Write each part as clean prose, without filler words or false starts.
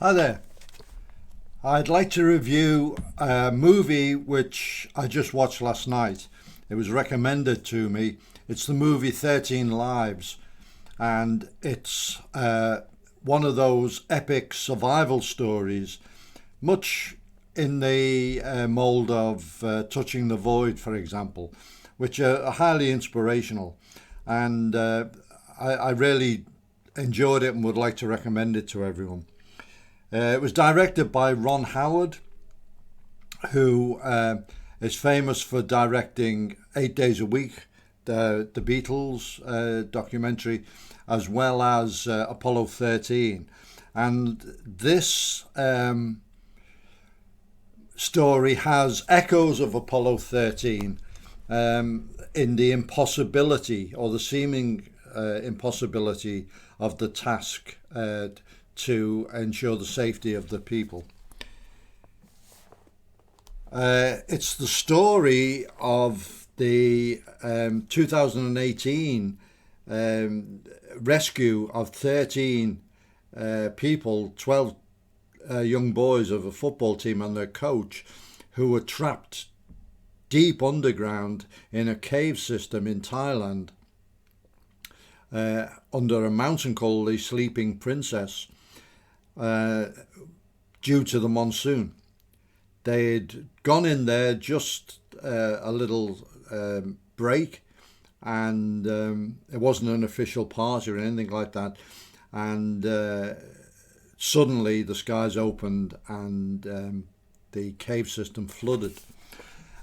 Hi there. I'd like to review a movie which I just watched last night. It was recommended to me. It's the movie 13 Lives, and it's one of those epic survival stories, much in the mould of Touching the Void, for example, which are highly inspirational. And I really enjoyed it and would like to recommend it to everyone. It was directed by Ron Howard, who is famous for directing 8 Days a Week, the Beatles documentary, as well as Apollo 13. And this story has echoes of Apollo 13 in the impossibility or the seeming impossibility of the task to ensure the safety of the people. It's the story of the 2018 rescue of 13 people, 12 young boys of a football team and their coach, who were trapped deep underground in a cave system in Thailand under a mountain called the Sleeping Princess. Due to the monsoon. They'd gone in there just a little break, and it wasn't an official party or anything like that. And suddenly the skies opened and the cave system flooded,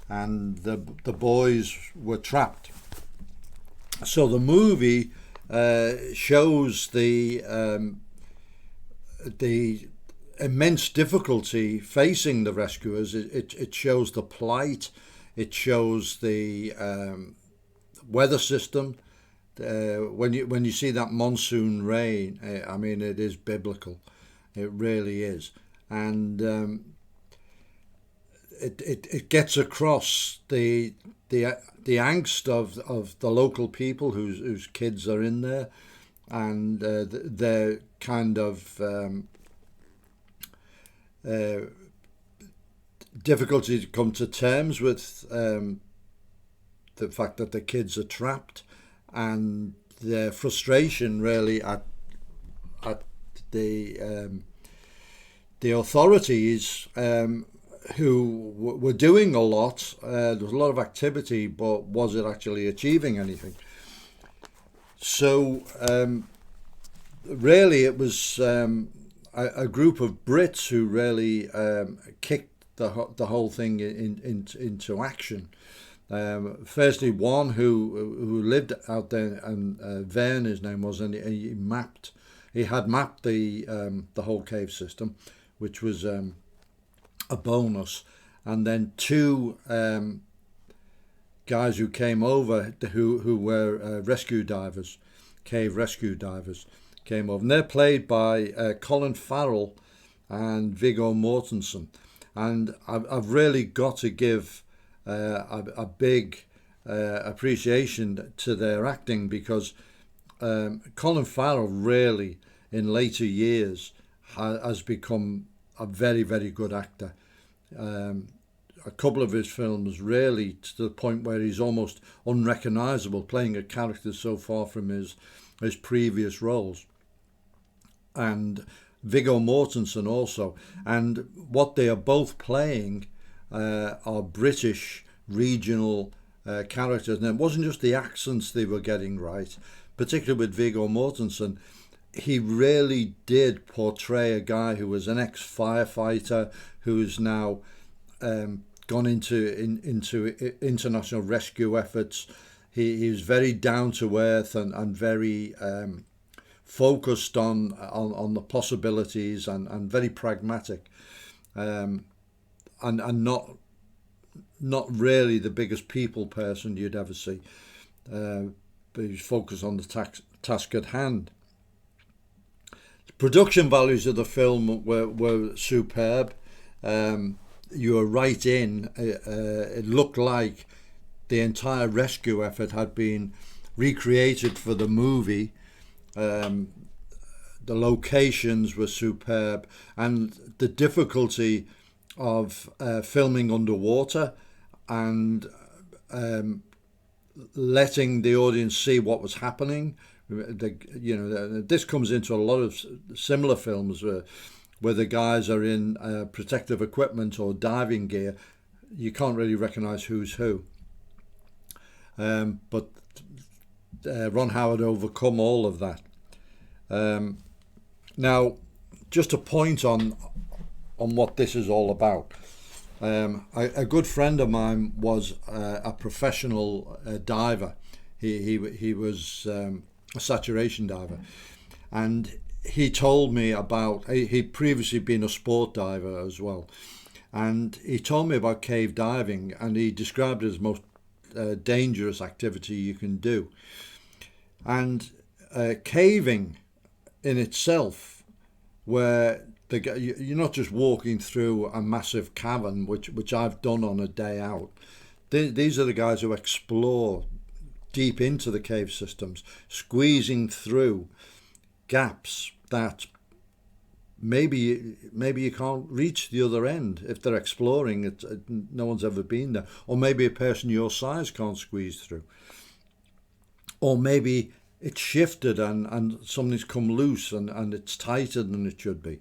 and the boys were trapped. So the movie shows the immense difficulty facing the rescuers. It shows the plight. It shows the weather system. When you see that monsoon rain, I mean, it is biblical. It really is, and it gets across the angst of the local people whose kids are in there, and their kind of difficulty to come to terms with the fact that the kids are trapped, and their frustration really at the authorities, who were doing a lot. There was a lot of activity, but was it actually achieving anything? So really it was a group of Brits who really kicked the whole thing into action. Firstly, one who lived out there, and Verne his name was, and he had mapped the whole cave system, which was a bonus. And then two guys who came over who were rescue divers, cave rescue divers, came over, and they're played by Colin Farrell and Viggo Mortensen. And I've really got to give a big appreciation to their acting, because Colin Farrell really in later years has become a very, very good actor. A couple of his films really to the point where he's almost unrecognisable, playing a character so far from his previous roles. And Viggo Mortensen also. And what they are both playing are British regional characters. And it wasn't just the accents they were getting right, particularly with Viggo Mortensen. He really did portray a guy who was an ex-firefighter who's now gone into international rescue efforts. He was very down to earth and very focused on the possibilities and very pragmatic, and not really the biggest people person you'd ever see, but he was focused on the task at hand. The production values of the film were superb. You were right in. It looked like the entire rescue effort had been recreated for the movie. the locations were superb, and the difficulty of filming underwater and letting the audience see what was happening. This comes into a lot of similar films where the guys are in protective equipment or diving gear. You can't really recognize who's who. But Ron Howard overcome all of that. Now, just a point on what this is all about. A good friend of mine was a professional diver. He was a saturation diver, and he told me about. He'd previously been a sport diver as well, and he told me about cave diving, and he described it as the most dangerous activity you can do. And caving in itself, where you're not just walking through a massive cavern, which I've done on a day out. These are the guys who explore deep into the cave systems, squeezing through gaps that maybe you can't reach the other end. If they're exploring, no one's ever been there. Or maybe a person your size can't squeeze through. Or maybe it's shifted and something's come loose and it's tighter than it should be.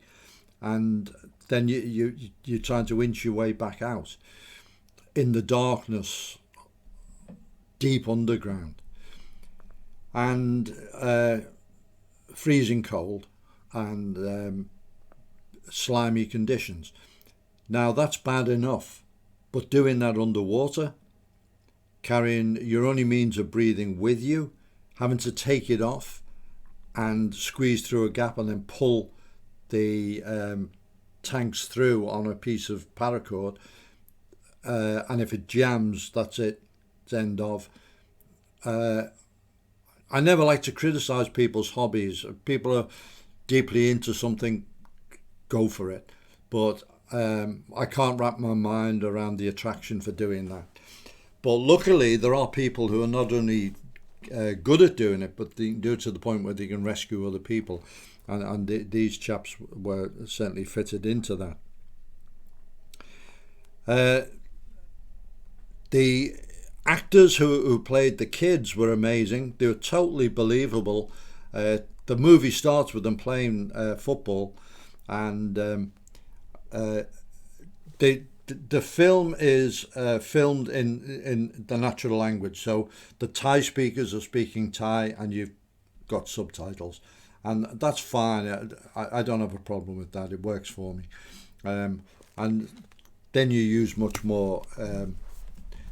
And then you're trying to inch your way back out in the darkness, deep underground, and freezing cold and slimy conditions. Now that's bad enough, but doing that underwater, carrying your only means of breathing with you, having to take it off and squeeze through a gap and then pull the tanks through on a piece of paracord, and if it jams, that's it, it's end of. I never like to criticize people's hobbies. If people are deeply into something, go for it, but I can't wrap my mind around the attraction for doing that. But luckily there are people who are not only good at doing it, but they can do it to the point where they can rescue other people. And these chaps were certainly fitted into that. The actors who played the kids were amazing. They were totally believable. The movie starts with them playing football, and the film is filmed in the natural language. So the Thai speakers are speaking Thai, and you've got subtitles. And that's fine. I don't have a problem with that. It works for me. And then you use much more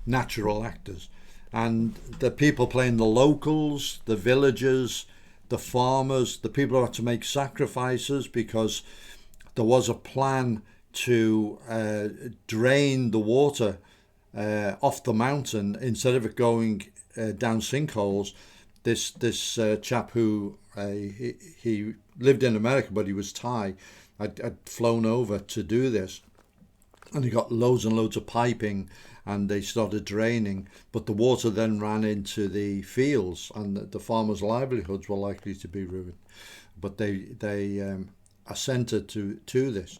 natural actors. And the people playing the locals, the villagers, the farmers, the people who had to make sacrifices because there was a plan to drain the water off the mountain instead of it going down sinkholes. This chap who he lived in America, but he was Thai, had flown over to do this, and he got loads and loads of piping, and they started draining, but the water then ran into the fields, and the farmers' livelihoods were likely to be ruined. But they assented to this.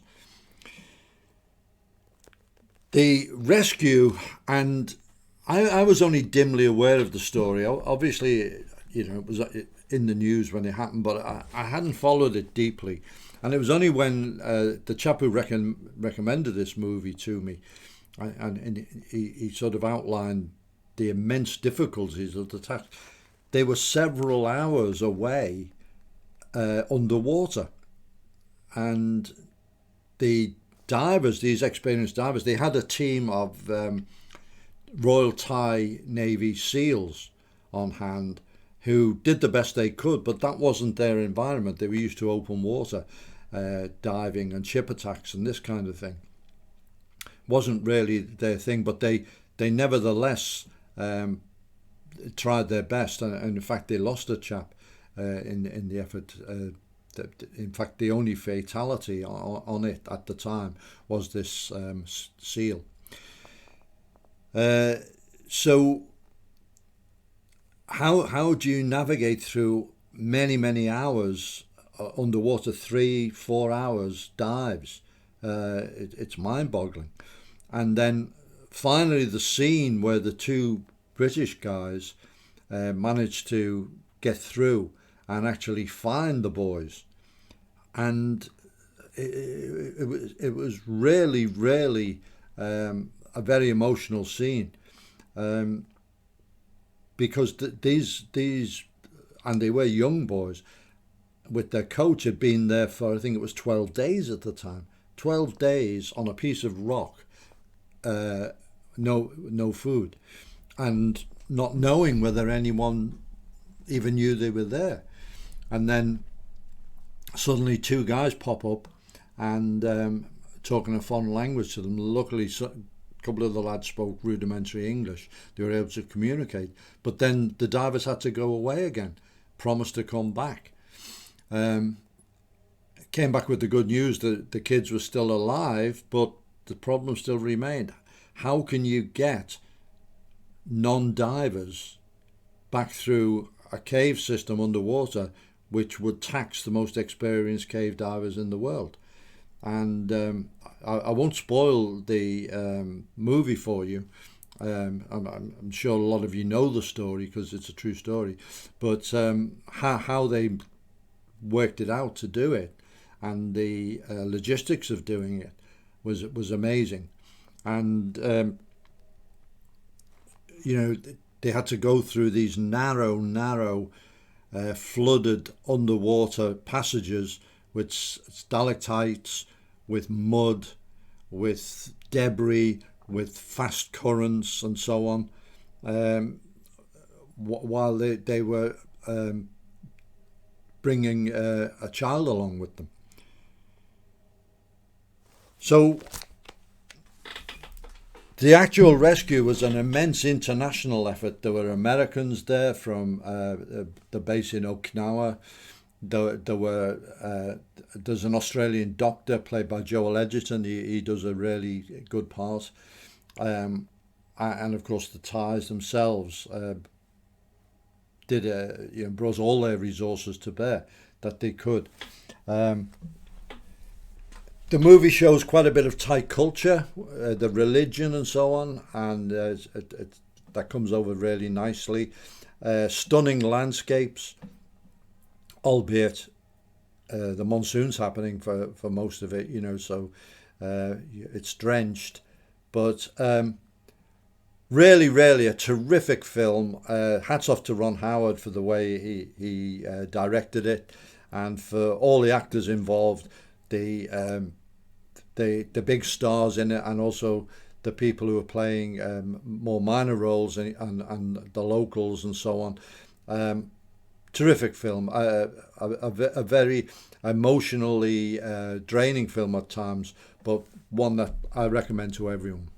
The rescue, and I was only dimly aware of the story. Obviously, it was in the news when it happened, but I hadn't followed it deeply. And it was only when the chap who recommended this movie to me, and he sort of outlined the immense difficulties of the task. They were several hours away underwater. And the divers, these experienced divers, they had a team of Royal Thai Navy SEALs on hand who did the best they could, but that wasn't their environment. They were used to open water diving and ship attacks and this kind of thing. Wasn't really their thing, but they nevertheless tried their best, and in fact they lost a chap in the effort. In fact, the only fatality on it at the time was this SEAL. So how do you navigate through many hours underwater 3-4 hours dives. It's mind-boggling. And then finally the scene where the two British guys managed to get through and actually find the boys, and it was really a very emotional scene, because these and they were young boys with their coach had been there for, I think it was 12 days at the time. 12 days on a piece of rock, no food, and not knowing whether anyone even knew they were there. And then suddenly two guys pop up and talking a foreign language to them. Luckily, a couple of the lads spoke rudimentary English. They were able to communicate. But then the divers had to go away again, promised to come back. Came back with the good news that the kids were still alive, but the problem still remained. How can you get non-divers back through a cave system underwater, which would tax the most experienced cave divers in the world? And I won't spoil the movie for you. I'm sure a lot of you know the story because it's a true story, but how they worked it out to do it, and the logistics of doing it was amazing. And they had to go through these narrow flooded underwater passages with stalactites, with mud, with debris, with fast currents and so on, while they were bringing a child along with them. So the actual rescue was an immense international effort. There were Americans there from the base in Okinawa. There's an Australian doctor played by Joel Edgerton. He does a really good part. And of course the Thais themselves brought all their resources to bear that they could. The movie shows quite a bit of Thai culture, the religion and so on, and that comes over really nicely. Stunning landscapes, albeit the monsoon's happening for most of it, so it's drenched. But really a terrific film. Hats off to Ron Howard for the way he directed it, and for all the actors involved. The big stars in it, and also the people who are playing more minor roles, and the locals and so on. Terrific film, a very emotionally draining film at times, but one that I recommend to everyone.